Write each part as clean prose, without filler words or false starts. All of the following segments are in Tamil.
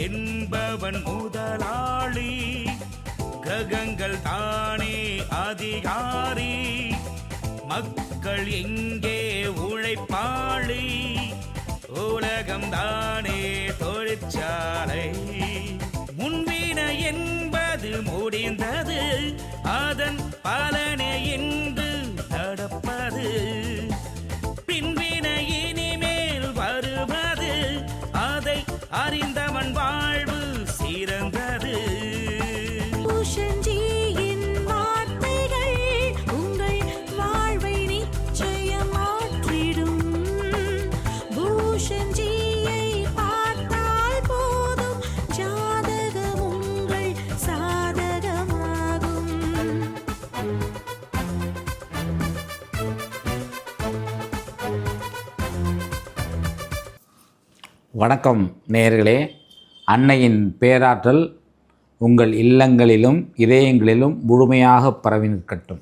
என்பவன் முதலாளி, கிரகங்கள் தானே அதிகாரி, மக்கள் எங்கே உழைப்பாளி, உலகம் தானே தொழிற்சாலை. முன்வினை என்பது முடிந்தது, அதன் பலனை என்று நடப்பது, பின்வினை இனிமேல் வருவது, அதை அறிந்தவன் வாழ்வு சிறந்தது. வணக்கம் நேயர்களே. அன்னையின் பேராற்றல் உங்கள் இல்லங்களிலும் இதயங்களிலும் முழுமையாக பரவி நிற்கட்டும்.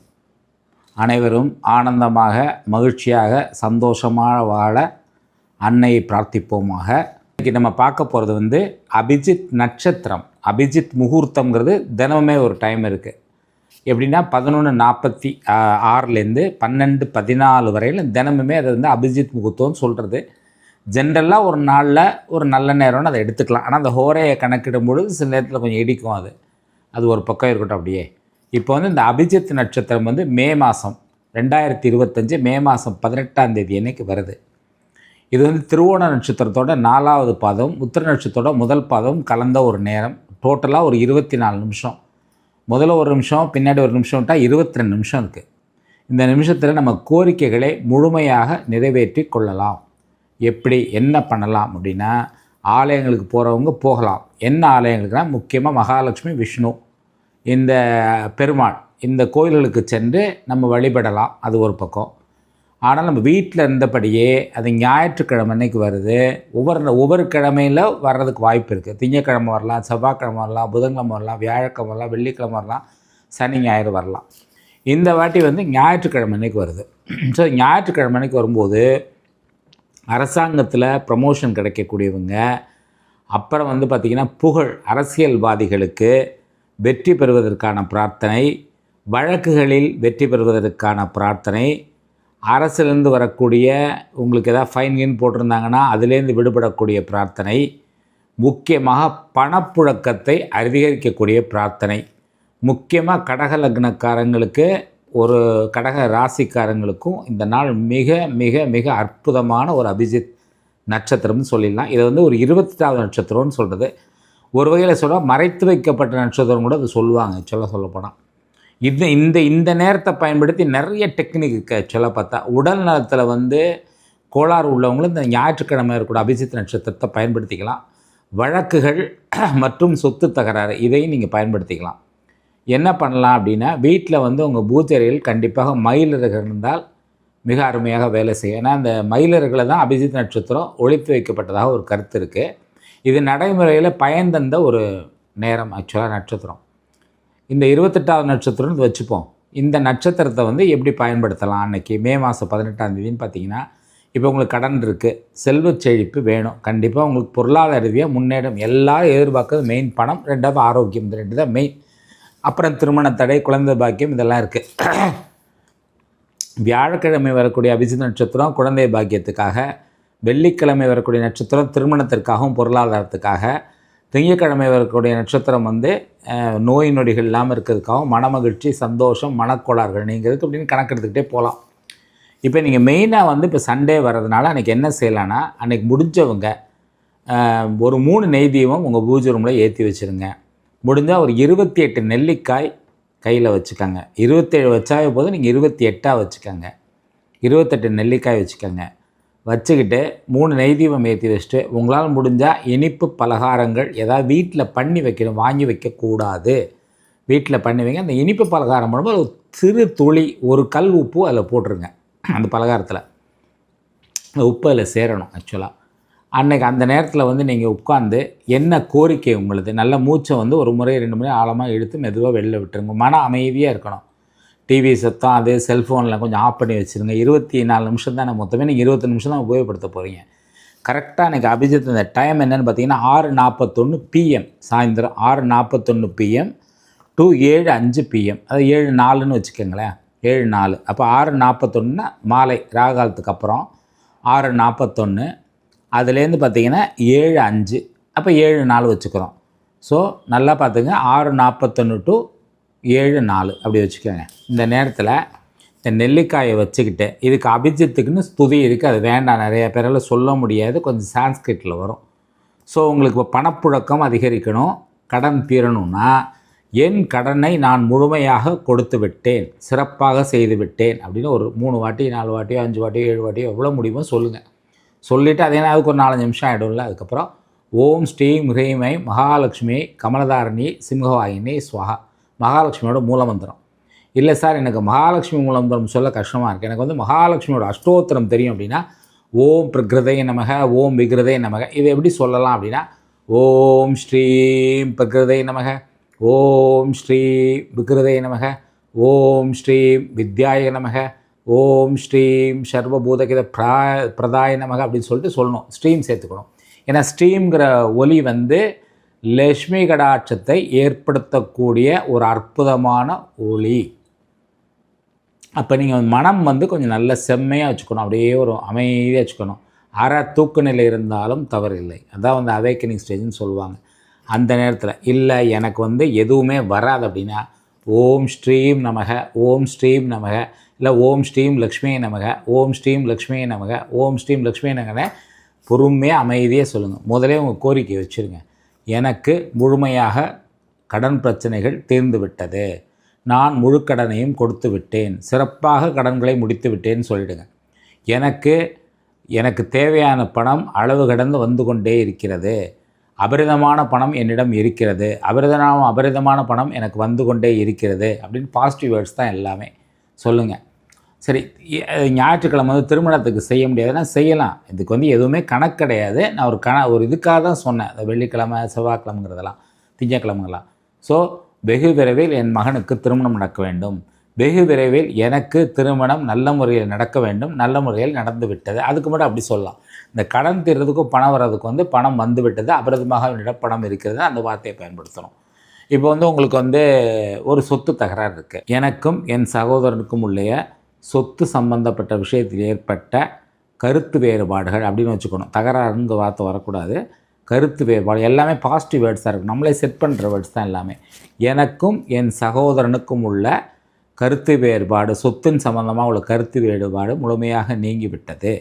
அனைவரும் ஆனந்தமாக மகிழ்ச்சியாக சந்தோஷமாக வாழ அன்னையை பிரார்த்திப்போமாக. இன்றைக்கி நம்ம பார்க்க போகிறது அபிஜித் நட்சத்திரம். அபிஜித் முகூர்த்தங்கிறது தினமுமே ஒரு டைம் இருக்குது. எப்படின்னா 11:46 12:14 வரையில் தினமுமே அது அபிஜித் முகூர்த்தம்னு சொல்கிறது. ஜென்ரலாக ஒரு நாளில் ஒரு நல்ல நேரம்னு அதை எடுத்துக்கலாம். ஆனால் அந்த ஹோரையை கணக்கிடும் பொழுது சில நேரத்தில் கொஞ்சம் இடிக்கும். அது ஒரு பக்கம் இருக்கட்டும். அப்படியே இப்போ இந்த அபிஜித் நட்சத்திரம் மே மாதம் 2025 மே மாதம் 18ஆம் தேதி அன்னைக்கு வருது. இது திருவோண நட்சத்திரத்தோட 4வது பாதம், உத்திர நட்சத்திரத்தோட முதல் பாதம் கலந்த ஒரு நேரம். டோட்டலாக ஒரு 24 நிமிஷம். முதல்ல ஒரு நிமிஷம், பின்னாடி ஒரு நிமிஷம் விட்டால் 22 நிமிஷம் இருக்குது. இந்த நிமிஷத்தில் நம்ம கோரிக்கைகளை முழுமையாக நிறைவேற்றி கொள்ளலாம். எப்படி என்ன பண்ணலாம் அப்படின்னா, ஆலயங்களுக்கு போகிறவங்க போகலாம். என்ன ஆலயங்களுக்குனா முக்கியமாக மகாலட்சுமி, விஷ்ணு, இந்த பெருமாள், இந்த கோயில்களுக்கு சென்று நம்ம வழிபடலாம். அது ஒரு பக்கம். ஆனால் நம்ம வீட்டில் இருந்தபடியே அது ஞாயிற்றுக்கிழமை அன்னைக்கு வருது. ஒவ்வொரு கிழமையில் வர்றதுக்கு வாய்ப்பு இருக்குது. திங்கக்கிழமை வரலாம், செவ்வாய்க்கிழமை வரலாம், புதன்கிழமை வரலாம், வியாழக்கிழமை வரலாம், வெள்ளிக்கிழமை வரலாம், சனி ஞாயிறு வரலாம். இந்த வாட்டி ஞாயிற்றுக்கிழமை அன்னைக்கு வருது. ஸோ ஞாயிற்றுக்கிழமை அன்னைக்கு வரும்போது அரசாங்கத்தில் ப்ரமோஷன் கிடைக்கக்கூடியவங்க, அப்புறம் பார்த்திங்கன்னா புகழ், அரசியல்வாதிகளுக்கு வெற்றி பெறுவதற்கான பிரார்த்தனை, வழக்குகளில் வெற்றி பெறுவதற்கான பிரார்த்தனை, அரசிலிருந்து வரக்கூடிய உங்களுக்கு எதாவது ஃபைன் போட்டிருந்தாங்கன்னா அதுலேருந்து விடுபடக்கூடிய பிரார்த்தனை, முக்கியமாக பணப்புழக்கத்தை அதிகரிக்கக்கூடிய பிரார்த்தனை, முக்கியமாக கடக லக்னக்காரங்களுக்கு, ஒரு கடக ராசிக்காரங்களுக்கும் இந்த நாள் மிக மிக மிக அற்புதமான ஒரு அபிஜித் நட்சத்திரம்னு சொல்லிடலாம். இதை ஒரு 28வது நட்சத்திரம்னு சொல்கிறது. ஒரு வகையில் சொல்ல மறைத்து வைக்கப்பட்ட நட்சத்திரம் கூட அது சொல்லுவாங்க. சொல்லப்போனால் இந்த நேரத்தை பயன்படுத்தி நிறைய டெக்னிக்கு சொல்ல பார்த்தா, உடல் நலத்தில் கோளாறு உள்ளவங்களும் இந்த ஞாயிற்றுக்கிழமை இருக்கக்கூடிய அபிஜித் நட்சத்திரத்தை பயன்படுத்திக்கலாம். வழக்குகள் மற்றும் சொத்து தகராறு இதையும் நீங்கள் பயன்படுத்திக்கலாம். என்ன பண்ணலாம் அப்படின்னா, வீட்டில் உங்கள் பூஜையில் கண்டிப்பாக மயிலிறகுகள் இருந்தால் மிக அருமையாக வேலை செய்யும். ஏன்னா அந்த மயிலிறகுகளை தான் அபிஜித் நட்சத்திரம் ஒழித்து வைக்கப்பட்டதாக ஒரு கருத்து இருக்குது. இது நடைமுறையில் பயன்தந்த ஒரு நேரம். ஆக்சுவலாக நட்சத்திரம் இந்த 28வது நட்சத்திரம்னு வச்சுப்போம். இந்த நட்சத்திரத்தை எப்படி பயன்படுத்தலாம் அன்றைக்கி மே மாதம் 18ஆம் தேதின்னு பார்த்தீங்கன்னா, இப்போ உங்களுக்கு கடன் இருக்குது, செல்வ செழிப்பு வேணும், கண்டிப்பாக உங்களுக்கு பொருளாதார ரீதியாக முன்னேற்றம், எல்லாரும் எதிர்பார்க்கறது மெயின் பணம், 2வது ஆரோக்கியம், இந்த 2 தான் மெயின். அப்புறம் திருமண தடை, குழந்தை பாக்கியம் இதெல்லாம் இருக்குது. வியாழக்கிழமை வரக்கூடிய அபிஜித் நட்சத்திரம் குழந்தை பாக்கியத்துக்காக, வெள்ளிக்கிழமை வரக்கூடிய நட்சத்திரம் திருமணத்திற்காகவும் பொருளாதாரத்துக்காக, திங்கட்கிழமை வரக்கூடிய நட்சத்திரம் நோய் நொடிகள் இல்லாமல் இருக்கிறதுக்காகவும், மனமகிழ்ச்சி, சந்தோஷம், மனக்கோளாறுகள் நீங்கிறதுக்கு அப்படின்னு கணக்கெடுத்துக்கிட்டே போகலாம். இப்போ நீங்கள் மெயினாக இப்போ சண்டே வர்றதுனால அன்றைக்கி என்ன செய்யலான்னா, அன்றைக்கி முடிஞ்சவங்க ஒரு 3 நெய் தீபம் உங்கள் பூஜை ரூமில் ஏற்றி வச்சுருங்க. முடிஞ்சால் ஒரு 28 நெல்லிக்காய் கையில் வச்சுக்கோங்க. 27 வச்சாவே போதும், நீங்கள் 28ஆக வச்சுக்கோங்க. 28 நெல்லிக்காய் வச்சுக்கோங்க. வச்சுக்கிட்டு 3 நெய் தீபம் ஏற்றி வச்சுட்டு, உங்களால் முடிஞ்சால் இனிப்பு பலகாரங்கள் ஏதாவது வீட்டில் பண்ணி வைக்கணும், வாங்கி வைக்கக்கூடாது. வீட்டில் பண்ணி வைங்க. அந்த இனிப்பு பலகாரம் பண்ணும்போது ஒரு சிறு துளி, ஒரு கல் உப்பு அதில் போட்டுருங்க. அந்த பலகாரத்தில் அந்த உப்பு அதில் சேரணும். ஆக்சுவலாக அன்றைக்கி அந்த நேரத்தில் நீங்கள் உட்காந்து என்ன கோரிக்கை உங்களுது, நல்ல மூச்சை ஒரு முறை 2 முறை ஆழமாக இழுத்து மெதுவாக வெளில விட்டுருங்க. மன அமைதியாக இருக்கணும். டிவி சத்தம், அது செல்ஃபோனில் கொஞ்சம் ஆஃப் பண்ணி வச்சுருங்க. 24 நிமிஷம் தான் மொத்தமே, நீங்கள் 20 நிமிஷம் தான் உபயோகப்படுத்த போகிறீங்க. கரெக்டாக எனக்கு அபிஜித் இந்த டைம் என்னென்னு பார்த்தீங்கன்னா 6:41 PM சாயந்தரம் 6:41 PM டு 7:05 PM, அது 7:04ன்னு வச்சுக்கோங்களேன், 7:04. அப்போ 6:41 மாலை ராகாலத்துக்கு அப்புறம் 6:41, அதுலேருந்து பார்த்தீங்கன்னா 7:05, அப்போ 7:04 வச்சுக்கிறோம். ஸோ நல்லா பார்த்துங்க, 6:41 டு 7:04 அப்படி வச்சுக்கோங்க. இந்த நேரத்தில் இந்த நெல்லிக்காயை வச்சுக்கிட்டு, இதுக்கு அபிஜித்துக்குன்னு ஸ்துதி இருக்குது, அது வேண்டாம், நிறைய பேரால் சொல்ல முடியாது, கொஞ்சம் சான்ஸ்கிரிட்டில் வரும். ஸோ உங்களுக்கு இப்போ பணப்புழக்கம் அதிகரிக்கணும், கடன் தீரணும்னா, என் கடனை நான் முழுமையாக கொடுத்து விட்டேன், சிறப்பாக செய்து விட்டேன் அப்படின்னு ஒரு 3 வாட்டி 4 வாட்டியோ 5 வாட்டியோ 7 வாட்டியோ எவ்வளோ முடியுமோ சொல்லுங்கள். சொல்லிவிட்டு அதே அதுக்கு ஒரு 4-5 நிமிஷம் ஆகிடும்ல. அதுக்கப்புறம் ஓம் ஸ்ரீம் ஹ்ரீமை மகாலட்சுமி கமலதாரணி சிம்ஹவாயினி ஸ்வஹா, மகாலட்சுமியோட மூலமந்திரம். இல்லை சார் எனக்கு மகாலட்சுமி மூலமந்திரம் சொல்ல கஷ்டமாக இருக்குது, எனக்கு வந்து மகாலட்சுமியோட அஷ்டோத்திரம் தெரியும் அப்படின்னா, ஓம் பிரகிருதை நமக, ஓம் விகிருதை நமக, இதை எப்படி சொல்லலாம் அப்படின்னா, ஓம் ஸ்ரீம் பிரகிருதை நமக, ஓம் ஸ்ரீ விகிருதை நமக, ஓம் ஸ்ரீம் வித்யாய நமக, ஓம் ஸ்ரீம் சர்வபூதகித பிரதாய நமக அப்படின்னு சொல்லிட்டு சொல்லணும். ஸ்ட்ரீம் சேர்த்துக்கணும். ஏன்னா ஸ்ட்ரீம்ங்கிற ஒலி வந்து லக்ஷ்மி கடாட்சத்தை ஏற்படுத்தக்கூடிய ஒரு அற்புதமான ஒலி. அப்போ நீங்கள் மனம் வந்து கொஞ்சம் நல்ல செம்மையாக வச்சுக்கணும், அப்படியே ஒரு அமைதியாக வச்சுக்கணும். அரை தூக்க நிலை இருந்தாலும் தவறில்லை, அதான் வந்து அவேக்கனிங் ஸ்டேஜ்னு சொல்லுவாங்க. அந்த நேரத்தில் இல்லை எனக்கு வந்து எதுவுமே வராது அப்படின்னா, ஓம் ஸ்ரீம் நமக, ஓம் ஸ்ரீம் நமக, இல்லை ஓம் ஸ்ரீம் லக்ஷ்மியை நமக, ஓம் ஸ்ரீம் லக்ஷ்மியை நமக, ஓம் ஸ்ரீம் லக்ஷ்மியை நமக, பொறுமையாக அமைதியாக சொல்லுங்கள். முதலே உங்கள் கோரிக்கை வச்சுருங்க. எனக்கு முழுமையாக கடன் பிரச்சனைகள் தீர்ந்து விட்டது, நான் முழு கடனையும் கொடுத்து விட்டேன், சிறப்பாக கடன்களை முடித்து விட்டேன்னு சொல்லிவிடுங்க. எனக்கு தேவையான பணம் அளவு கடந்து வந்து கொண்டே இருக்கிறது, அபரிதமான பணம் என்னிடம் இருக்கிறது, அபரிதமான பணம் எனக்கு வந்து கொண்டே இருக்கிறது அப்படின்னு பாசிட்டிவ் வேர்ட்ஸ் தான் எல்லாமே சொல்லுங்கள். சரி, ஞாயிற்றுக்கிழமை வந்து திருமணத்துக்கு செய்ய முடியாதுன்னா செய்யலாம், இதுக்கு வந்து எதுவுமே கணக்கு கிடையாது. நான் ஒரு இதுக்காக தான் சொன்னேன், அந்த வெள்ளிக்கிழமை செவ்வாய்க்கிழமைங்கிறதெல்லாம் திங்கக்கிழமைங்களாம். ஸோ வெகு விரைவில் என் மகனுக்கு திருமணம் நடக்க வேண்டும், வெகு விரைவில் எனக்கு திருமணம் நல்ல முறையில் நடக்க வேண்டும், நல்ல முறையில் நடந்து விட்டது, அதுக்கு மட்டும் அப்படி சொல்லலாம். இந்த கடன் தீர்றதுக்கும் பணம் வர்றதுக்கு வந்து பணம் வந்து விட்டது, அபரிதமாக என்னிடம் பணம் இருக்கிறது, அந்த வார்த்தையை பயன்படுத்தணும். இப்போ வந்து உங்களுக்கு வந்து ஒரு சொத்து தகராறு இருக்குது, எனக்கும் என் சகோதரனுக்கும் உள்ள சொத்து சம்பந்தப்பட்ட விஷயத்தில் ஏற்பட்ட கருத்து வேறுபாடுகள் அப்படின்னு வச்சுக்கணும். தகராறுங்க வார்த்தை வரக்கூடாது, கருத்து வேறுபாடு எல்லாமே பாசிட்டிவ் வேர்ட்ஸாக இருக்கும், நம்மளே செட் பண்ணுற வேர்ட்ஸ் தான் எல்லாமே. எனக்கும் என் சகோதரனுக்கும் உள்ள கருத்து வேறுபாடு, சொத்தின் சம்பந்தமாக உள்ள கருத்து வேறுபாடு முழுமையாக நீங்கிவிட்டது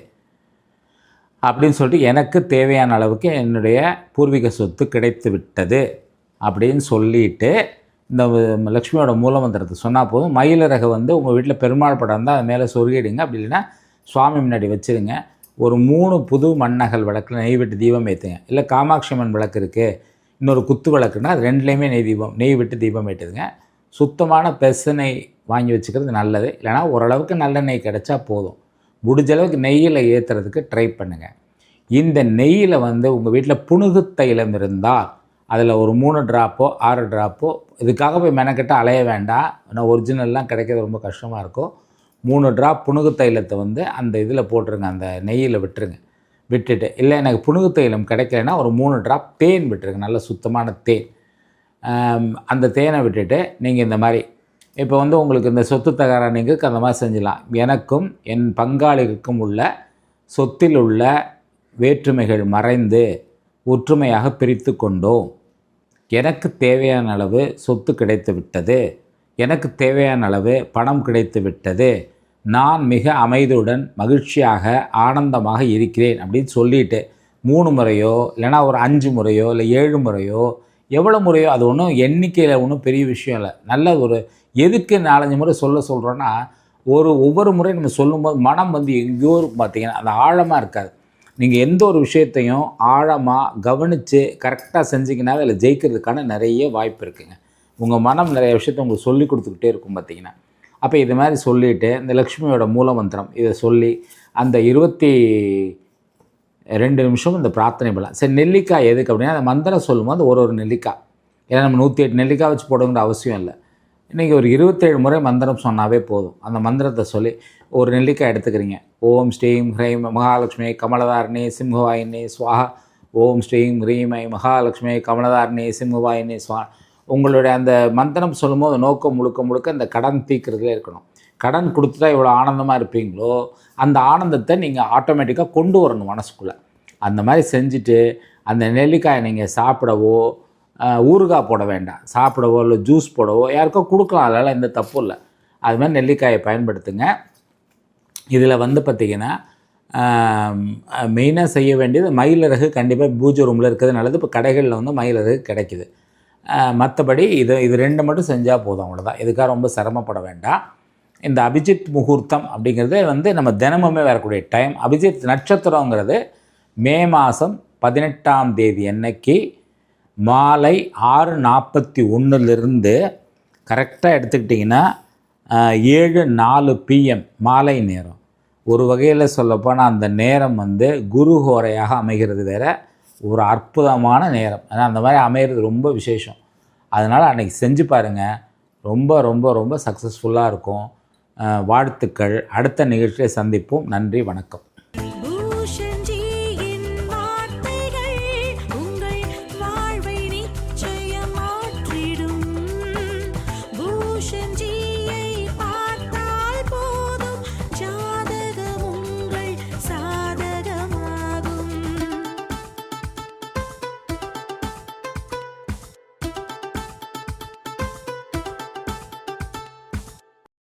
அப்படின்னு சொல்லிட்டு, எனக்கு தேவையான அளவுக்கு என்னுடைய பூர்வீக சொத்து கிடைத்து விட்டது அப்படின்னு சொல்லிட்டு இந்த லக்ஷ்மியோட மூலமந்திரத்தை சொன்னால் போதும். மயிலிறகு வந்து உங்கள் வீட்டில் பெருமாள் படம் இருந்தால் அது மேலே சொருகிடுங்க, அப்படி இல்லைன்னா சுவாமி முன்னாடி வச்சுருங்க. ஒரு 3 புது மண்ணகல் விளக்கில் நெய் விட்டு தீபம் ஏற்றுங்க. இல்லை காமாட்சி அம்மன் விளக்கு இருக்குது, இன்னொரு குத்து விளக்குன்னா அது 2லேயுமே நெய் விட்டு தீபம் ஏற்றுதுங்க. சுத்தமான பெசனை வாங்கி வச்சுக்கிறது நல்லது, இல்லைனா ஓரளவுக்கு நல்ல நெய் கிடச்சா போதும். முடிஞ்ச அளவுக்கு நெய்யில் ஏற்றுறதுக்கு ட்ரை பண்ணுங்கள். இந்த நெய்யில் வந்து உங்கள் வீட்டில் புனுகு தைலம் இருந்தால் அதில் ஒரு 3 ட்ராப்போ 6 ட்ராப்போ, இதுக்காக போய் மெனக்கெட்டு அலைய வேண்டாம், ஆனால் ஒரிஜினல்லாம் கிடைக்கிறது ரொம்ப கஷ்டமாக இருக்கும். 3 ட்ராப் புனுகு தைலத்தை வந்து அந்த இதில் போட்டுருங்க, அந்த நெய்யில் விட்டுருங்க. விட்டுட்டு இல்லை எனக்கு புனுகு தைலம் கிடைக்கலன்னா ஒரு 3 ட்ராப் தேன் விட்டுருங்க, நல்ல சுத்தமான தேன். அந்த தேனை விட்டுட்டு நீங்கள் இந்த மாதிரி இப்போ வந்து உங்களுக்கு இந்த சொத்து தகராறு நீங்கள் அந்த மாதிரி செஞ்சிடலாம். எனக்கும் என் பங்காளிக்கும் உள்ள சொத்தில் உள்ள வேற்றுமைகள் மறைந்து ஒற்றுமையாக பிரித்து கொண்டோம், எனக்கு தேவையான அளவு சொத்து கிடைத்து விட்டது, எனக்கு தேவையான அளவு பணம் கிடைத்து விட்டது, நான் மிக அமைதியுடன் மகிழ்ச்சியாக ஆனந்தமாக இருக்கிறேன் அப்படின்னு சொல்லிவிட்டு 3 முறையோ இல்லைனா ஒரு 5 முறையோ இல்லை 7 முறையோ எவ்வளோ முறையோ, அது ஒன்றும் எண்ணிக்கையில் ஒன்றும் பெரிய விஷயம் இல்லை. நல்ல ஒரு எதுக்கு 4-5 முறை சொல்கிறோன்னா, ஒவ்வொரு முறையும் நம்ம சொல்லும்போது மனம் வந்து எங்கேயோ பார்த்தீங்கன்னா அது ஆழமாக இருக்காது. நீங்கள் எந்த ஒரு விஷயத்தையும் ஆழமாக கவனித்து கரெக்டாக செஞ்சிங்கன்னா அதில் ஜெயிக்கிறதுக்கான நிறைய வாய்ப்பு இருக்குங்க. உங்கள் மனம் நிறைய விஷயத்த உங்களுக்கு சொல்லி கொடுத்துக்கிட்டே இருக்கும் பார்த்தீங்கன்னா. அப்போ இது மாதிரி சொல்லிவிட்டு இந்த லக்ஷ்மியோட மூலமந்திரம் இதை சொல்லி அந்த 22 நிமிஷம் இந்த பிரார்த்தனை பண்ணலாம். சரி, நெல்லிக்காய் எதுக்கு அப்படின்னா, அந்த மந்திரம் சொல்லும்போது ஒரு நெல்லிக்காய், ஏன்னா நம்ம 108 நெல்லிக்காய் வச்சு போடுங்கிற அவசியம் இல்லை. இன்றைக்கி ஒரு 27 முறை மந்திரம் சொன்னாவே போதும். அந்த மந்திரத்தை சொல்லி ஒரு நெல்லிக்காய் எடுத்துக்கிறீங்க. ஓம் ஸ்ரீம் ஹ்ரைம் மகாலட்சுமி கமலதாரிணி சிம்ஹவாயினி ஸ்வாஹா. ஓம் ஸ்ரீம் ஹ்ரீமை மகாலட்சுமி கமலதாரிணி சிம்ஹவாயினி ஸ்வாஹா. உங்களுடைய அந்த மந்திரம் சொல்லும்போது நோக்கம் முழுக்க இந்த கடன் தீர்க்கிறதுலே இருக்கணும். கடன் கொடுத்துட்டா எவ்வளோ ஆனந்தமாக இருப்பீங்களோ அந்த ஆனந்தத்தை நீங்கள் ஆட்டோமேட்டிக்காக கொண்டு வரணும் மனசுக்குள்ளே. அந்த மாதிரி செஞ்சுட்டு அந்த நெல்லிக்காயை நீங்கள் சாப்பிடவோ ஊறுகாய் போட வேண்டாம், சாப்பிடவோ இல்லை ஜூஸ் போடவோ யாருக்கோ கொடுக்கலாம், அதனால் எந்த தப்பும் இல்லை. அது மாதிரி நெல்லிக்காயை பயன்படுத்துங்க. இதில் வந்து பார்த்திங்கன்னா மெயினாக செய்ய வேண்டியது மயிலிறகு கண்டிப்பாக பூஜை ரூமில் இருக்கிறது நல்லது. இப்போ கடைகளில் வந்து மயிலிறகு கிடைக்குது. மற்றபடி இது 2 மட்டும் செஞ்சால் போதும், அவ்வளோதான். இதுக்காக ரொம்ப சிரமப்பட வேண்டாம். இந்த அபிஜித் முகூர்த்தம் அப்படிங்கிறது வந்து நம்ம தினமுமே வரக்கூடிய டைம். அபிஜித் நட்சத்திரங்கிறது மே மாதம் 18ஆம் தேதி அன்னைக்கு மாலை 6:41 கரெக்டாக எடுத்துக்கிட்டிங்கன்னா 7:04 PM மாலை நேரம். ஒரு வகையில் சொல்லப்போனால் அந்த நேரம் வந்து குரு ஹோரையாக அமைகிறது. வேறு ஒரு அற்புதமான நேரம். ஏன்னா அந்த மாதிரி அமைகிறது ரொம்ப விசேஷம். அதனால் அன்றைக்கி செஞ்சு பாருங்கள், ரொம்ப ரொம்ப ரொம்ப சக்ஸஸ்ஃபுல்லாக இருக்கும். வாழ்த்துக்கள். அடுத்த நிகழ்ச்சியை சந்திப்போம். நன்றி, வணக்கம்.